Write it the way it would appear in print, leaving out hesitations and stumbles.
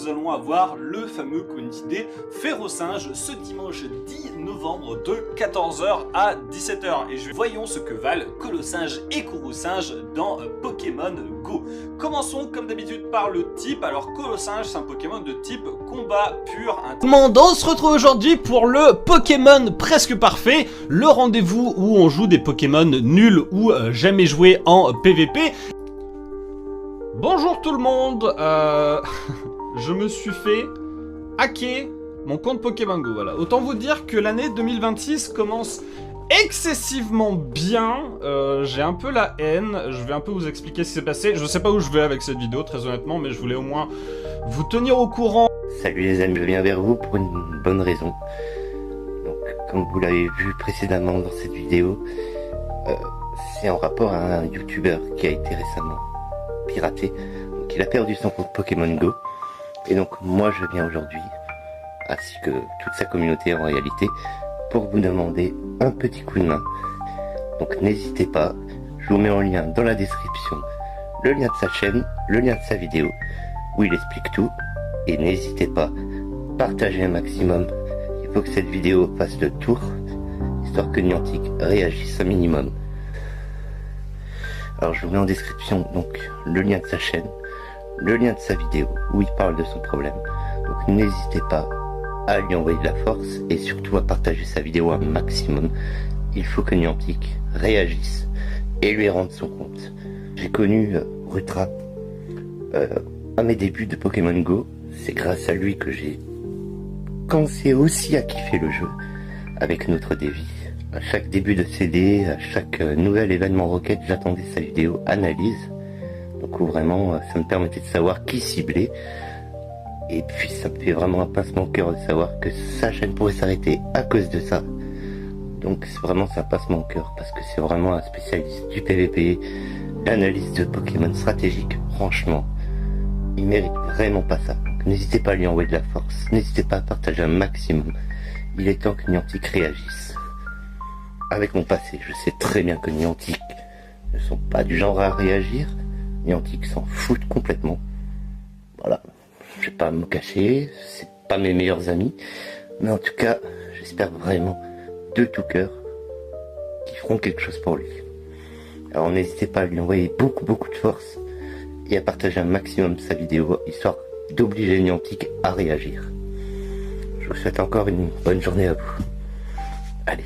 nous allons avoir le fameux Community Day Férocinge ce dimanche 10 novembre de 14h à 17h. Et voyons ce que valent Colossinge et Courroucinge dans Pokémon Go. Commençons comme d'habitude par le type. Alors Colossinge, c'est un Pokémon de type combat pur. On se retrouve aujourd'hui pour le Pokémon presque parfait, le rendez-vous où on joue des Pokémon nuls ou jamais joués en PVP. Bonjour tout le monde, je me suis fait hacker mon compte Pokémon Go, voilà. Autant vous dire que l'année 2026 commence excessivement bien, j'ai un peu la haine, je vais un peu vous expliquer ce qui s'est passé. Je sais pas où je vais avec cette vidéo très honnêtement, mais je voulais au moins vous tenir au courant. Salut les amis, je viens vers vous pour une bonne raison. Donc comme vous l'avez vu précédemment dans cette vidéo, c'est en rapport à un YouTuber qui a été récemment piraté. Donc il a perdu son compte Pokémon Go. Et donc moi je viens aujourd'hui, ainsi que toute sa communauté en réalité, pour vous demander un petit coup de main. Donc n'hésitez pas, je vous mets en lien dans la description le lien de sa chaîne, le lien de sa vidéo, où il explique tout. Et n'hésitez pas, partagez un maximum. Il faut que cette vidéo fasse le tour, histoire que Niantic réagisse un minimum. Alors je vous mets en description donc le lien de sa chaîne, le lien de sa vidéo où il parle de son problème. Donc n'hésitez pas à lui envoyer de la force et surtout à partager sa vidéo un maximum. Il faut que Niantic réagisse et lui rende son compte. J'ai connu Rutra à mes débuts de Pokémon Go. C'est grâce à lui que j'ai commencé aussi à kiffer le jeu avec notre dévi. À chaque début de CD, à chaque nouvel événement Rocket, j'attendais sa vidéo analyse. Donc où vraiment ça me permettait de savoir qui cibler. Et puis ça me fait vraiment un pincement au cœur de savoir que sa chaîne pourrait s'arrêter à cause de ça. Donc c'est vraiment ça pincement au cœur parce que c'est vraiment un spécialiste du PVP, l'analyse de Pokémon stratégique. Franchement, il mérite vraiment pas ça. Donc n'hésitez pas à lui envoyer de la force, n'hésitez pas à partager un maximum. Il est temps que Niantic réagisse. Avec mon passé, je sais très bien que Niantic ne sont pas du genre à réagir. Niantic s'en foutent complètement. Voilà, je vais pas me cacher, c'est pas mes meilleurs amis. Mais en tout cas, j'espère vraiment de tout cœur qu'ils feront quelque chose pour lui. Alors n'hésitez pas à lui envoyer beaucoup de force et à partager un maximum sa vidéo, histoire d'obliger Niantic à réagir. Je vous souhaite encore une bonne journée à vous. Allez.